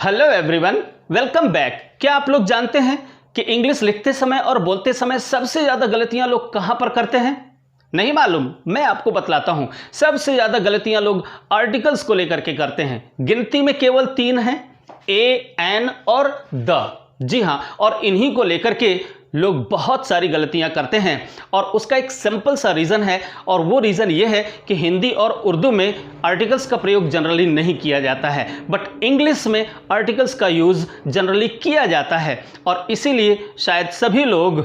Hello everyone, welcome back. क्या आप लोग जानते हैं कि इंग्लिश लिखते समय और बोलते समय सबसे ज़्यादा गलतियां लोग कहां पर करते हैं? नहीं मालूम? मैं आपको बतलाता हूं। सबसे ज़्यादा गलतियां लोग आर्टिकल्स को लेकर के करते हैं। गिनती में केवल 3 हैं, ए, एन और द। जी हां, और इन्हीं को लेकर के लोग बहुत सारी गलतियां करते हैं और उसका एक सिंपल सा रीज़न है, और वो रीज़न ये है कि हिंदी और उर्दू में आर्टिकल्स का प्रयोग जनरली नहीं किया जाता है, बट इंग्लिश में आर्टिकल्स का यूज़ जनरली किया जाता है। और इसीलिए शायद सभी लोग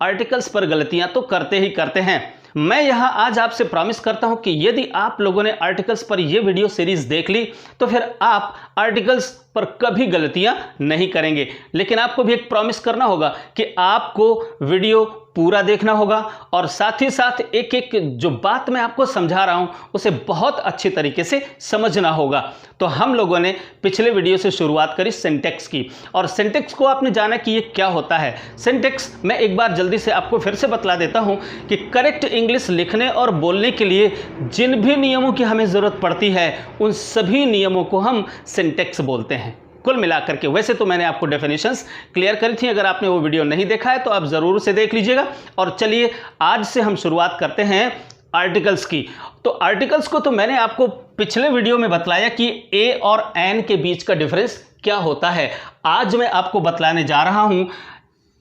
आर्टिकल्स पर गलतियां तो करते ही करते हैं। मैं यहां आज आपसे प्रॉमिस करता हूं कि यदि आप लोगों ने आर्टिकल्स पर यह वीडियो सीरीज देख ली तो फिर आप आर्टिकल्स पर कभी गलतियां नहीं करेंगे। लेकिन आपको भी एक प्रॉमिस करना होगा कि आपको वीडियो पूरा देखना होगा और साथ ही साथ एक एक जो बात मैं आपको समझा रहा हूं उसे बहुत अच्छी तरीके से समझना होगा। तो हम लोगों ने पिछले वीडियो से शुरुआत करी सिंटैक्स की, और सिंटैक्स को आपने जाना कि ये क्या होता है। सिंटैक्स मैं एक बार जल्दी से आपको फिर से बतला देता हूं कि करेक्ट इंग्लिश लिखने और बोलने के लिए जिन भी नियमों की हमें ज़रूरत पड़ती है उन सभी नियमों को हम सिंटैक्स बोलते हैं कुल मिलाकर के। वैसे तो मैंने आपको डेफिनेशंस क्लियर करी थी, अगर आपने वो वीडियो नहीं देखा है तो आप ज़रूर से देख लीजिएगा। और चलिए आज से हम शुरुआत करते हैं आर्टिकल्स की। तो आर्टिकल्स को तो मैंने आपको पिछले वीडियो में बतलाया कि ए और एन के बीच का डिफरेंस क्या होता है। आज मैं आपको बतलाने जा रहा हूं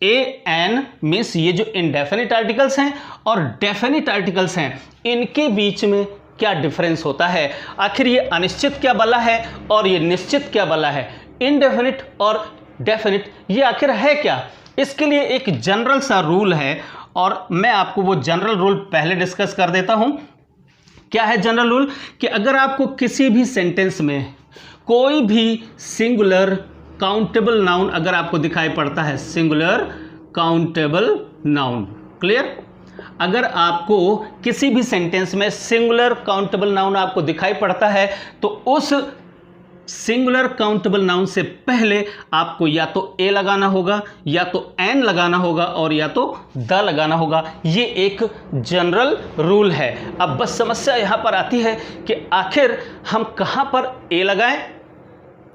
ए एन मीन्स ये जो इंडेफिनिट आर्टिकल्स हैं और डेफिनिट आर्टिकल्स हैं, इनके बीच में क्या डिफरेंस होता है। आखिर ये अनिश्चित क्या बला है और ये निश्चित क्या बला है, इनडेफिनिट और डेफिनिट ये आखिर है क्या। इसके लिए एक जनरल सा रूल है और मैं आपको वो जनरल रूल पहले डिस्कस कर देता हूं। क्या है जनरल रूल? कि अगर आपको किसी भी सेंटेंस में कोई भी सिंगुलर काउंटेबल नाउन अगर आपको दिखाई पड़ता है, सिंगुलर काउंटेबल नाउन, क्लियर? अगर आपको किसी भी सेंटेंस में सिंगुलर काउंटेबल नाउन आपको दिखाई पड़ता है तो उस सिंगुलर काउंटेबल नाउन से पहले आपको या तो ए लगाना होगा या तो एन लगाना होगा और या तो द लगाना होगा। ये एक जनरल रूल है। अब बस समस्या यहां पर आती है कि आखिर हम कहां पर ए लगाएं,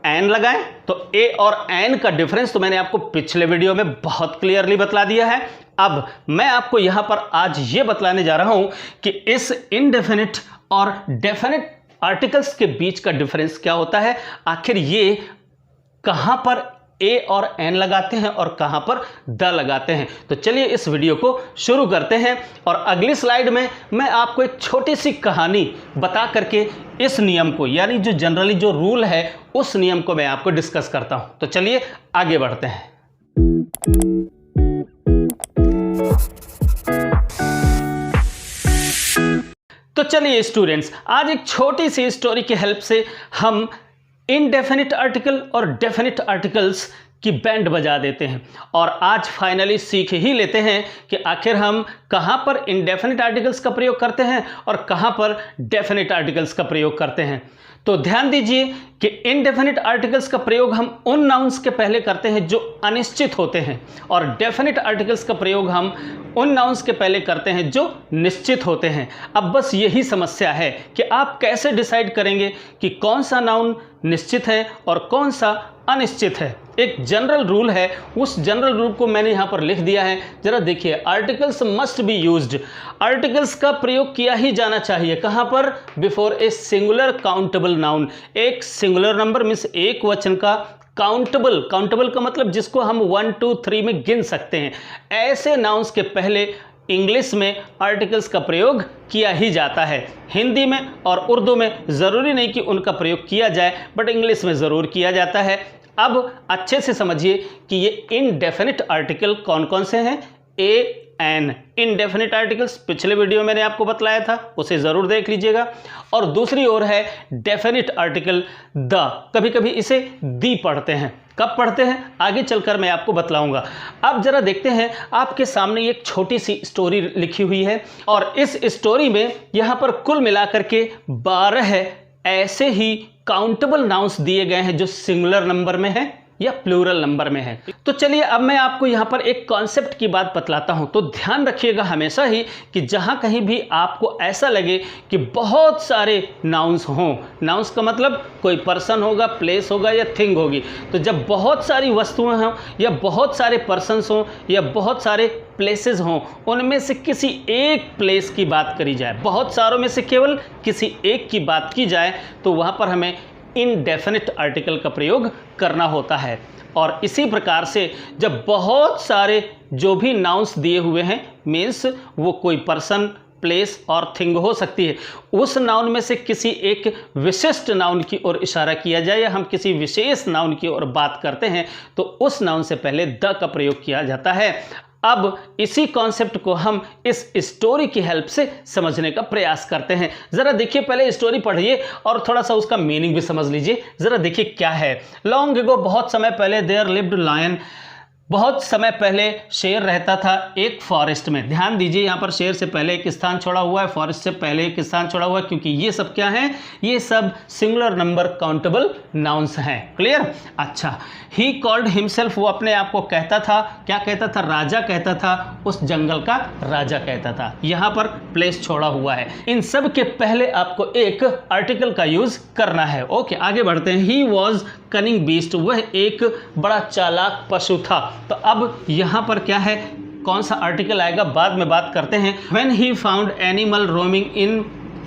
एन लगाएं। तो ए और एन का डिफरेंस तो मैंने आपको पिछले वीडियो में बहुत क्लियरली बतला दिया है। अब मैं आपको यहां पर आज ये बतलाने जा रहा हूं कि इस इनडेफिनिट और डेफिनिट आर्टिकल्स के बीच का डिफरेंस क्या होता है, आखिर ये कहां पर ए और एन लगाते हैं और कहां पर द लगाते हैं। तो चलिए इस वीडियो को शुरू करते हैं और अगली स्लाइड में मैं आपको एक छोटी सी कहानी बता करके इस नियम को, यानी जो जनरली जो रूल है उस नियम को मैं आपको डिस्कस करता हूं। तो चलिए आगे बढ़ते हैं। तो चलिए स्टूडेंट्स, आज एक छोटी सी स्टोरी की हेल्प से हम इनडेफिनिट आर्टिकल और डेफिनिट आर्टिकल्स की बैंड बजा देते हैं और आज फाइनली सीख ही लेते हैं कि आखिर हम कहां पर इनडेफिनिट आर्टिकल्स का प्रयोग करते हैं और कहां पर डेफिनिट आर्टिकल्स का प्रयोग करते हैं। तो ध्यान दीजिए कि इनडेफिनिट आर्टिकल्स का प्रयोग हम उन नाउन्स के पहले करते हैं जो अनिश्चित होते हैं और डेफिनिट आर्टिकल्स का प्रयोग हम उन नाउन्स के पहले करते हैं जो निश्चित होते हैं। अब बस यही समस्या है कि आप कैसे डिसाइड करेंगे कि कौन सा नाउन निश्चित है और कौन सा अनिश्चित है। एक जनरल रूल है, उस जनरल रूल को मैंने यहां पर लिख दिया है। जरा देखिए, articles must be used, articles का प्रयोग किया ही जाना चाहिए। कहां पर? Before a singular countable noun. एक सिंगुलर नंबर मीन्स एक वचन का, काउंटेबल, काउंटेबल का मतलब जिसको हम 1 2 3 में गिन सकते हैं, ऐसे नाउन्स के पहले इंग्लिश में आर्टिकल्स का प्रयोग किया ही जाता है। हिंदी में और उर्दू में ज़रूरी नहीं कि उनका प्रयोग किया जाए, बट इंग्लिश में ज़रूर किया जाता है। अब अच्छे से समझिए कि ये इनडेफिनिट आर्टिकल कौन कौन से हैं। ए, एन इनडेफिनिट आर्टिकल्स पिछले वीडियो मैंने आपको बतलाया था, उसे ज़रूर देख लीजिएगा। और दूसरी ओर है डेफिनिट आर्टिकल द। कभी कभी इसे दी पढ़ते हैं। कब पढ़ते हैं आगे चलकर मैं आपको बतलाऊंगा। अब जरा देखते हैं, आपके सामने एक छोटी सी स्टोरी लिखी हुई है और इस स्टोरी में यहाँ पर कुल मिलाकर के 12 ऐसे ही काउंटेबल नाउन्स दिए गए हैं जो सिंगुलर नंबर में है। या प्लूरल नंबर में है। तो चलिए अब मैं आपको यहाँ पर एक कॉन्सेप्ट की बात बतलाता हूँ। तो ध्यान रखिएगा हमेशा ही कि जहाँ कहीं भी आपको ऐसा लगे कि बहुत सारे नाउन्स हों, नाउन्स का मतलब कोई पर्सन होगा, प्लेस होगा या थिंग होगी, तो जब बहुत सारी वस्तुएं हों या बहुत सारे पर्सन्स हों या बहुत सारे प्लेसेस हों, उनमें से किसी एक प्लेस की बात करी जाए, बहुत सारों में से केवल किसी एक की बात की जाए, तो वहाँ पर हमें इनडेफिनिट आर्टिकल का प्रयोग करना होता है। और इसी प्रकार से जब बहुत सारे जो भी नाउन्स दिए हुए हैं, मीन्स वो कोई पर्सन, प्लेस और थिंग हो सकती है, उस नाउन में से किसी एक विशिष्ट नाउन की ओर इशारा किया जाए या हम किसी विशेष नाउन की ओर बात करते हैं, तो उस नाउन से पहले द का प्रयोग किया जाता है। अब इसी कॉन्सेप्ट को हम इस स्टोरी की हेल्प से समझने का प्रयास करते हैं। ज़रा देखिए, पहले स्टोरी पढ़िए और थोड़ा सा उसका मीनिंग भी समझ लीजिए। ज़रा देखिए क्या है। लॉन्ग एगो, बहुत समय पहले, देयर लिव्ड लायन, बहुत समय पहले शेर रहता था एक फॉरेस्ट में। ध्यान दीजिए, यहाँ पर शेर से पहले एक स्थान छोड़ा हुआ है, फॉरेस्ट से पहले एक स्थान छोड़ा हुआ है, क्योंकि ये सब क्या है, ये सब सिंगुलर नंबर काउंटेबल नाउन्स हैं। क्लियर? अच्छा, ही कॉल्ड हिमसेल्फ, वो अपने आप को कहता था, क्या कहता था, राजा कहता था, उस जंगल का राजा कहता था। यहाँ पर प्लेस छोड़ा हुआ है। इन सब के पहले आपको एक आर्टिकल का यूज करना है। ओके, आगे बढ़ते हैं। ही वॉज कनिंग बीस्ट, वह एक बड़ा चालाक पशु था। तो अब यहाँ पर क्या है, कौन सा आर्टिकल आएगा बाद में बात करते हैं। When he found animal roaming in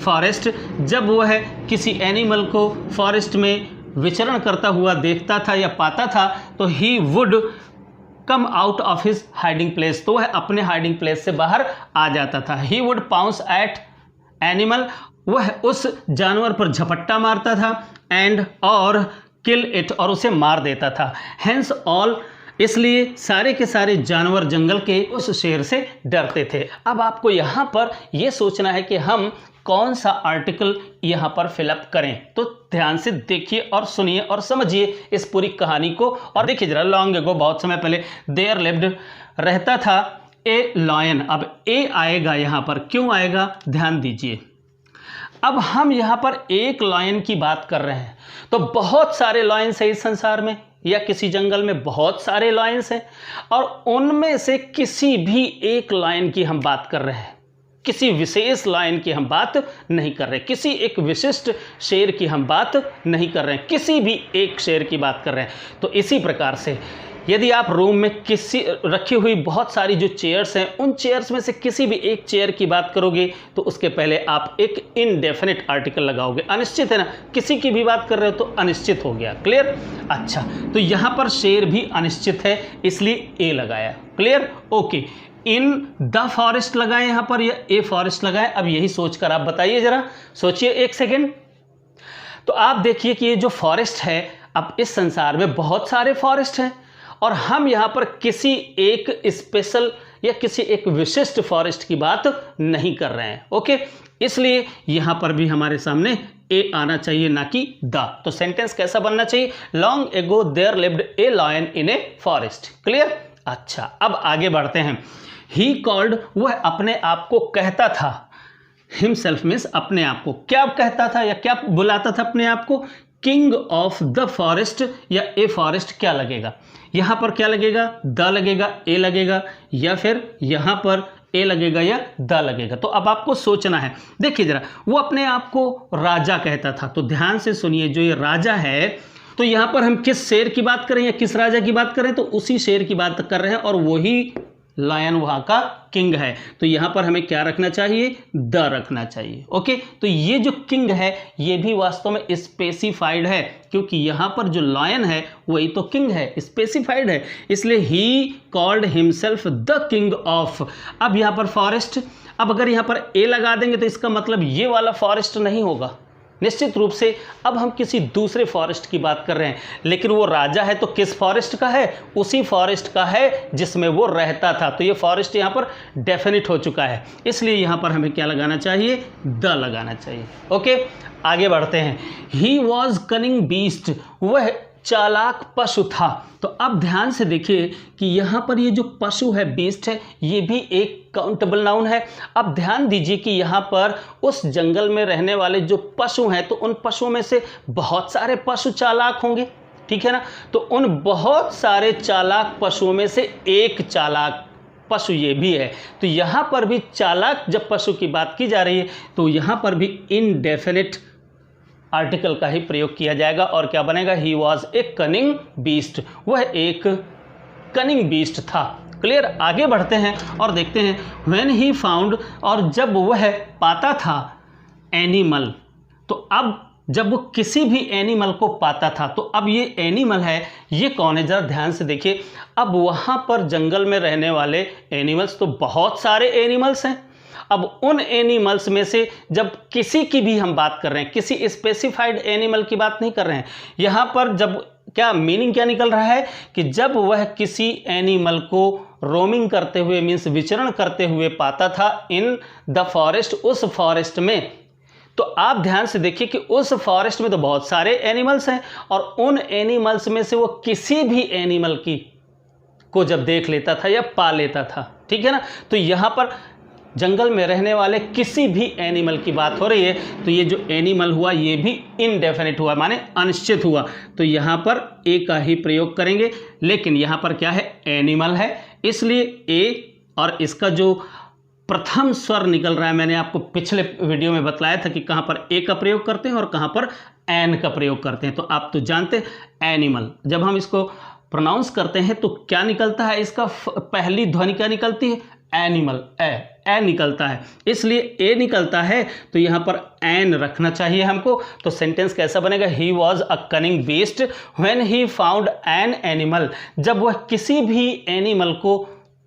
forest, जब वह किसी एनिमल को फॉरेस्ट में विचरण करता हुआ देखता था या पाता था, तो he would come out of his hiding place, तो वह अपने हाइडिंग प्लेस से बाहर आ जाता था। He would pounce at animal, वह उस जानवर पर झपट्टा मारता था, and और किल इट, और उसे मार देता था। Hence all, इसलिए सारे के सारे जानवर जंगल के उस शेर से डरते थे। अब आपको यहाँ पर यह सोचना है कि हम कौन सा आर्टिकल यहाँ पर फिलअप करें। तो ध्यान से देखिए और सुनिए और समझिए इस पूरी कहानी को। और देखिए जरा, लॉन्ग एगो, बहुत समय पहले, देयर लिव्ड, रहता था, ए लायन। अब ए आएगा यहाँ पर, क्यों आएगा, ध्यान दीजिए। अब हम यहाँ पर एक लायन की बात कर रहे हैं, तो बहुत सारे लायंस हैं इस संसार में, या किसी जंगल में बहुत सारे लायंस हैं, और उनमें से किसी भी एक लायन की हम बात कर रहे हैं, किसी विशेष लायन की हम बात नहीं कर रहे, किसी एक विशिष्ट शेर की हम बात नहीं कर रहे हैं, किसी भी एक शेर की बात कर रहे हैं। तो इसी प्रकार से यदि आप रूम में किसी रखी हुई बहुत सारी जो चेयर्स हैं, उन चेयर्स में से किसी भी एक चेयर की बात करोगे, तो उसके पहले आप एक इनडेफिनिट आर्टिकल लगाओगे। अनिश्चित है ना, किसी की भी बात कर रहे हो तो अनिश्चित हो गया। क्लियर? अच्छा, तो यहाँ पर शेर भी अनिश्चित है, इसलिए ए लगाया। Clear? Okay, in the forest लगाए यहाँ पर या ए फॉरेस्ट लगाए? अब यही सोचकर आप बताइए, जरा सोचिए एक सेकेंड। तो आप देखिए कि ये जो फॉरेस्ट है, अब इस संसार में बहुत सारे फॉरेस्ट हैं, और हम यहाँ पर किसी एक स्पेशल या किसी एक विशिष्ट फॉरेस्ट की बात नहीं कर रहे हैं। ओके, इसलिए यहाँ पर भी हमारे सामने ए आना चाहिए, ना कि द। तो सेंटेंस कैसा बनना चाहिए, long ago there lived a lion in a forest. Clear? अच्छा, अब आगे बढ़ते हैं। ही कॉल्ड, वह अपने आप को कहता था, हिमसेल्फ मीन्स अपने आप को, क्या कहता था या क्या बुलाता था अपने आप को, किंग ऑफ द फॉरेस्ट या ए फॉरेस्ट। क्या लगेगा यहाँ पर, क्या लगेगा, द लगेगा, ए लगेगा, या फिर यहाँ पर ए लगेगा या द लगेगा। तो अब आपको सोचना है। देखिए जरा, वो अपने आप को राजा कहता था, तो ध्यान से सुनिए, जो ये राजा है, तो यहाँ पर हम किस शेर की बात करें या किस राजा की बात करें, तो उसी शेर की बात कर रहे हैं, और वही लायन वहाँ का किंग है। तो यहाँ पर हमें क्या रखना चाहिए, द रखना चाहिए। ओके, तो ये जो किंग है ये भी वास्तव में स्पेसिफाइड है, क्योंकि यहाँ पर जो लायन है वही तो किंग है, स्पेसिफाइड है, इसलिए he called himself the king of. अब यहाँ पर फॉरेस्ट, अब अगर यहाँ पर ए लगा देंगे तो इसका मतलब ये वाला फॉरेस्ट नहीं होगा, निश्चित रूप से अब हम किसी दूसरे फॉरेस्ट की बात कर रहे हैं। लेकिन वो राजा है तो किस फॉरेस्ट का है, उसी फॉरेस्ट का है जिसमें वो रहता था। तो ये फॉरेस्ट यहाँ पर डेफिनिट हो चुका है, इसलिए यहाँ पर हमें क्या लगाना चाहिए, द लगाना चाहिए। ओके, आगे बढ़ते हैं। ही वॉज कनिंग बीस्ट, वह चालाक पशु था। तो अब ध्यान से देखिए कि यहाँ पर ये जो पशु है, बीस्ट है, ये भी एक काउंटेबल नाउन है। अब ध्यान दीजिए कि यहाँ पर उस जंगल में रहने वाले जो पशु हैं, तो उन पशुओं में से बहुत सारे पशु चालाक होंगे, ठीक है ना। तो उन बहुत सारे चालाक पशुओं में से एक चालाक पशु ये भी है। तो यहाँ पर भी चालाक जब पशु की बात की जा रही है तो यहाँ पर भी इनडेफिनिट आर्टिकल का ही प्रयोग किया जाएगा और क्या बनेगा, he was a cunning beast, वह एक कनिंग बीस्ट था। क्लियर। आगे बढ़ते हैं और देखते हैं व्हेन ही फाउंड, और जब वह पाता था एनिमल, तो अब जब वो किसी भी एनिमल को पाता था, तो अब ये एनिमल है, ये कौन है, जरा ध्यान से देखिए। अब वहाँ पर जंगल में रहने वाले एनिमल्स तो बहुत सारे एनिमल्स हैं। अब उन एनिमल्स में से जब किसी की भी हम बात कर रहे हैं, किसी स्पेसिफाइड एनिमल की बात नहीं कर रहे हैं यहाँ पर, जब क्या मीनिंग क्या निकल रहा है कि जब वह किसी एनिमल को रोमिंग करते हुए मीन्स विचरण करते हुए पाता था इन द फॉरेस्ट, उस फॉरेस्ट में, तो आप ध्यान से देखिए कि उस फॉरेस्ट में तो बहुत सारे एनिमल्स हैं और उन एनिमल्स में से वो किसी भी एनिमल की को जब देख लेता था या पा लेता था, ठीक है ना। तो यहाँ पर जंगल में रहने वाले किसी भी एनिमल की बात हो रही है, तो ये जो एनिमल हुआ ये भी इनडेफिनिट हुआ, माने अनिश्चित हुआ। तो यहाँ पर ए का ही प्रयोग करेंगे, लेकिन यहाँ पर क्या है, एनिमल है, इसलिए ए, और इसका जो प्रथम स्वर निकल रहा है, मैंने आपको पिछले वीडियो में बतलाया था कि कहाँ पर ए का प्रयोग करते हैं और कहाँ पर एन का प्रयोग करते हैं। तो आप तो जानते हैं एनिमल, जब हम इसको प्रोनाउंस करते हैं तो क्या निकलता है, इसका पहली ध्वनि क्या निकलती है, एनिमल, ए निकलता है, इसलिए ए निकलता है। तो यहाँ पर एन रखना चाहिए हमको। तो सेंटेंस कैसा बनेगा, he was a cunning beast when he found an animal, जब वह किसी भी एनिमल को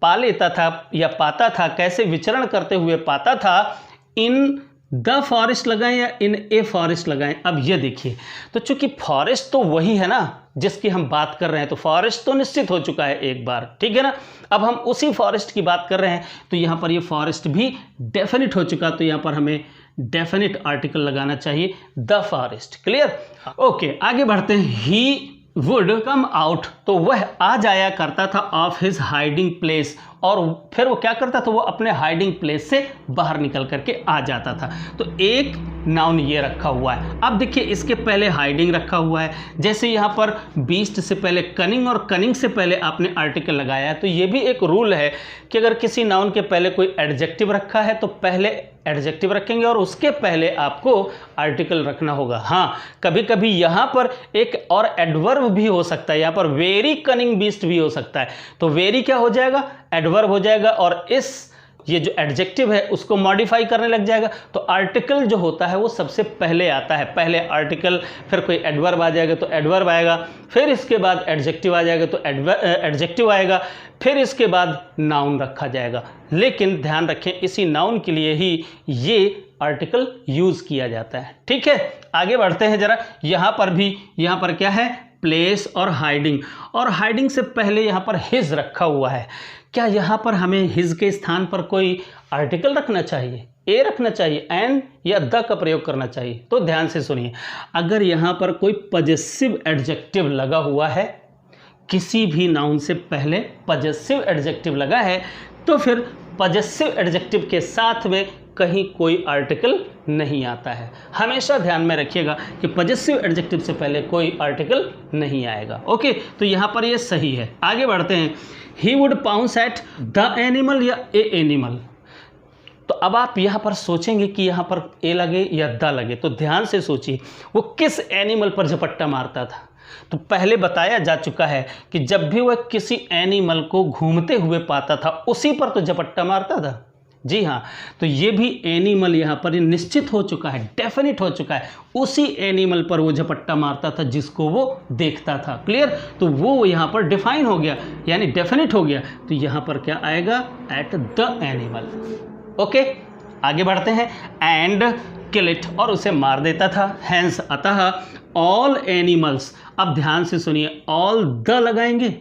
पा लेता था या पाता था, कैसे विचरण करते हुए पाता था, इन द फॉरेस्ट लगाएं या इन ए फॉरेस्ट लगाएं। अब ये देखिए, तो चूंकि फॉरेस्ट तो वही है ना जिसकी हम बात कर रहे हैं, तो फॉरेस्ट तो निश्चित हो चुका है एक बार, ठीक है ना। अब हम उसी फॉरेस्ट की बात कर रहे हैं, तो यहाँ पर ये फॉरेस्ट भी डेफिनिट हो चुका, तो यहाँ पर हमें डेफिनिट आर्टिकल लगाना चाहिए, द फॉरेस्ट। क्लियर। ओके, आगे बढ़ते हैं। ही वुड कम आउट, तो वह आ जाया करता था ऑफ हिज हाइडिंग प्लेस, और फिर वो क्या करता था, वो अपने हाइडिंग प्लेस से बाहर निकल करके आ जाता था। तो एक नाउन ये रखा हुआ है। अब देखिए इसके पहले हाइडिंग रखा हुआ है, जैसे यहाँ पर बीस्ट से पहले कनिंग और कनिंग से पहले आपने आर्टिकल लगाया है। तो ये भी एक रूल है कि अगर किसी नाउन के पहले कोई एडजेक्टिव रखा है तो पहले एडजेक्टिव रखेंगे और उसके पहले आपको आर्टिकल रखना होगा। हाँ, कभी कभी यहाँ पर एक और एडवर्ब भी हो सकता है, यहाँ पर वेरी कनिंग बीस्ट भी हो सकता है। तो वेरी क्या हो जाएगा, एडवर्ब हो जाएगा, और इस ये जो एडजेक्टिव है उसको मॉडिफाई करने लग जाएगा। तो आर्टिकल जो होता है वो सबसे पहले आता है, पहले आर्टिकल, फिर कोई एडवर्ब आ जाएगा तो एडवर्ब आएगा, फिर इसके बाद एडजेक्टिव आ जाएगा तो एडजेक्टिव आएगा, फिर इसके बाद नाउन रखा जाएगा। लेकिन ध्यान रखें इसी नाउन के लिए ही ये आर्टिकल यूज किया जाता है, ठीक है। आगे बढ़ते हैं जरा। यहाँ पर क्या है, प्लेस और हाइडिंग, और हाइडिंग से पहले यहाँ पर हिज रखा हुआ है। क्या यहाँ पर हमें हिज के स्थान पर कोई आर्टिकल रखना चाहिए, ए रखना चाहिए, एन या द का प्रयोग करना चाहिए? तो ध्यान से सुनिए, अगर यहाँ पर कोई पजेसिव एडजेक्टिव लगा हुआ है, किसी भी नाउन से पहले पजेसिव एडजेक्टिव लगा है, तो फिर पजेसिव एडजेक्टिव के साथ में कहीं कोई आर्टिकल नहीं आता है। हमेशा ध्यान में रखिएगा कि पजेसिव एडजेक्टिव से पहले कोई आर्टिकल नहीं आएगा। ओके, तो यहाँ पर ये सही है। आगे बढ़ते हैं। He would pounce at the animal या ए एनिमल। तो अब आप यहाँ पर सोचेंगे कि यहाँ पर ए लगे या द लगे, तो ध्यान से सोचिए वो किस एनिमल पर झपट्टा मारता था। तो पहले बताया जा चुका है कि जब भी वह किसी एनिमल को घूमते हुए पाता था उसी पर तो झपट्टा मारता था। जी हाँ, तो ये भी एनिमल यहाँ पर निश्चित हो चुका है, डेफिनिट हो चुका है, उसी एनिमल पर वो झपट्टा मारता था जिसको वो देखता था। क्लियर। तो वो यहाँ पर डिफाइन हो गया, यानी डेफिनिट हो गया। तो यहाँ पर क्या आएगा, एट द एनिमल। ओके, आगे बढ़ते हैं। एंड किल इट, और उसे मार देता था। हैंस, अतः ऑल एनिमल्स। अब ध्यान से सुनिए, ऑल द लगाएंगे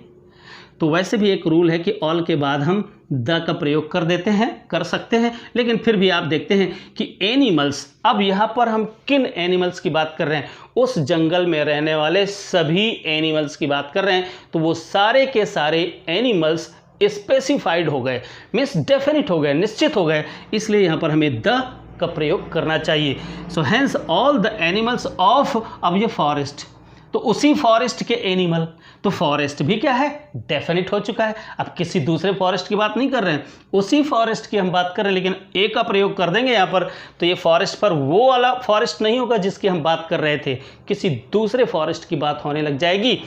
तो वैसे भी एक रूल है कि ऑल के बाद हम द का प्रयोग कर सकते हैं, लेकिन फिर भी आप देखते हैं कि एनिमल्स, अब यहाँ पर हम किन एनिमल्स की बात कर रहे हैं, उस जंगल में रहने वाले सभी एनिमल्स की बात कर रहे हैं। तो वो सारे के सारे एनिमल्स स्पेसिफाइड हो गए, मीन्स डेफिनिट हो गए, निश्चित हो गए, इसलिए यहाँ पर हमें द का प्रयोग करना चाहिए। So hence all the animals of, अब ये फॉरेस्ट, तो उसी फॉरेस्ट के एनिमल, तो फॉरेस्ट भी क्या है, डेफिनेट हो चुका है। अब किसी दूसरे फॉरेस्ट की बात नहीं कर रहे हैं, उसी फॉरेस्ट की हम बात कर रहे हैं, लेकिन ए का प्रयोग कर देंगे यहाँ पर, तो ये फॉरेस्ट पर वो वाला फॉरेस्ट नहीं होगा जिसकी हम बात कर रहे थे, किसी दूसरे फॉरेस्ट की बात होने लग जाएगी,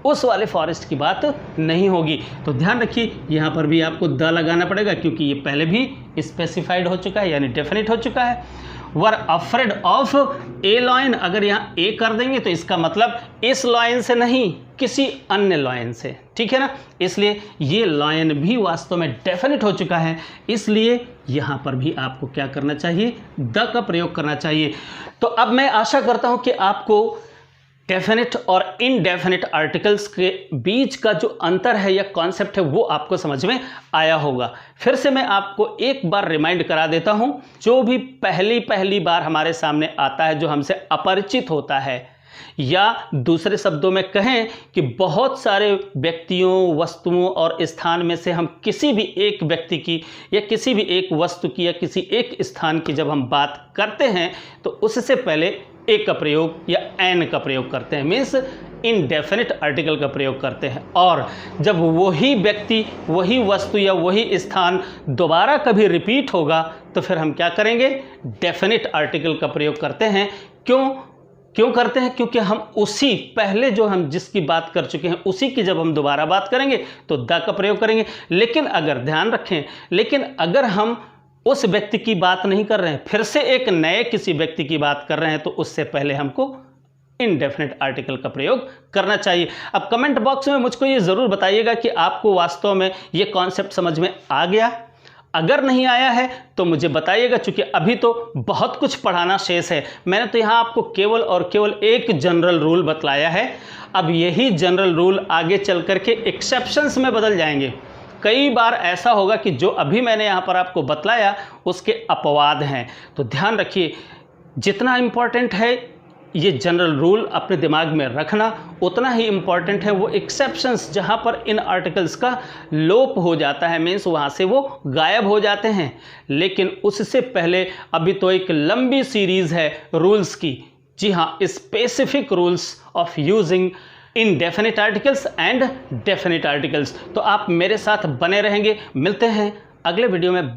उस वाले फॉरेस्ट की बात नहीं होगी। तो ध्यान रखिए यहाँ पर भी आपको द लगाना पड़ेगा, क्योंकि ये पहले भी स्पेसिफाइड हो चुका है, यानी डेफिनेट हो चुका है। वर अफ्रेड ऑफ ए लॉयन, अगर यहाँ ए कर देंगे तो इसका मतलब इस लॉयन से नहीं, किसी अन्य लॉयन से, ठीक है ना। इसलिए ये लॉयन भी वास्तव में डेफिनेट हो चुका है, इसलिए यहाँ पर भी आपको क्या करना चाहिए, द का प्रयोग करना चाहिए। तो अब मैं आशा करता हूँ कि आपको डेफिनेट और इनडेफिनेट आर्टिकल्स के बीच का जो अंतर है या कॉन्सेप्ट है वो आपको समझ में आया होगा। फिर से मैं आपको एक बार रिमाइंड करा देता हूं, जो भी पहली बार हमारे सामने आता है, जो हमसे अपरिचित होता है, या दूसरे शब्दों में कहें कि बहुत सारे व्यक्तियों, वस्तुओं और स्थान में से हम किसी भी एक व्यक्ति की या किसी भी एक वस्तु की या किसी एक स्थान की जब हम बात करते हैं तो उससे पहले ए का प्रयोग या एन का प्रयोग करते हैं, मीन्स इनडेफिनेट आर्टिकल का प्रयोग करते हैं। और जब वही व्यक्ति, वही वस्तु या वही स्थान दोबारा कभी रिपीट होगा तो फिर हम क्या करेंगे, डेफिनेट आर्टिकल का प्रयोग करते हैं। क्यों करते हैं? क्योंकि हम उसी पहले जो हम जिसकी बात कर चुके हैं उसी की जब हम दोबारा बात करेंगे तो द का प्रयोग करेंगे। लेकिन अगर ध्यान रखें, लेकिन अगर हम उस व्यक्ति की बात नहीं कर रहे हैं, फिर से एक नए किसी व्यक्ति की बात कर रहे हैं, तो उससे पहले हमको इनडेफिनेट आर्टिकल का प्रयोग करना चाहिए। अब कमेंट बॉक्स में मुझको ये ज़रूर बताइएगा कि आपको वास्तव में ये कॉन्सेप्ट समझ में आ गया। अगर नहीं आया है तो मुझे बताइएगा, क्योंकि अभी तो बहुत कुछ पढ़ाना शेष है। मैंने तो यहाँ आपको केवल और केवल एक जनरल रूल बतलाया है। अब यही जनरल रूल आगे चल करके एक्सेप्शंस में बदल जाएंगे। कई बार ऐसा होगा कि जो अभी मैंने यहाँ पर आपको बतलाया उसके अपवाद हैं। तो ध्यान रखिए, जितना इम्पॉर्टेंट है ये जनरल रूल अपने दिमाग में रखना, उतना ही इम्पॉर्टेंट है वो एक्सेप्शंस जहाँ पर इन आर्टिकल्स का लोप हो जाता है, मीन्स वहाँ से वो गायब हो जाते हैं। लेकिन उससे पहले अभी तो एक लंबी सीरीज़ है रूल्स की, जी हाँ, specific rules of using indefinite articles and definite articles. तो आप मेरे साथ बने रहेंगे। मिलते हैं अगले वीडियो में।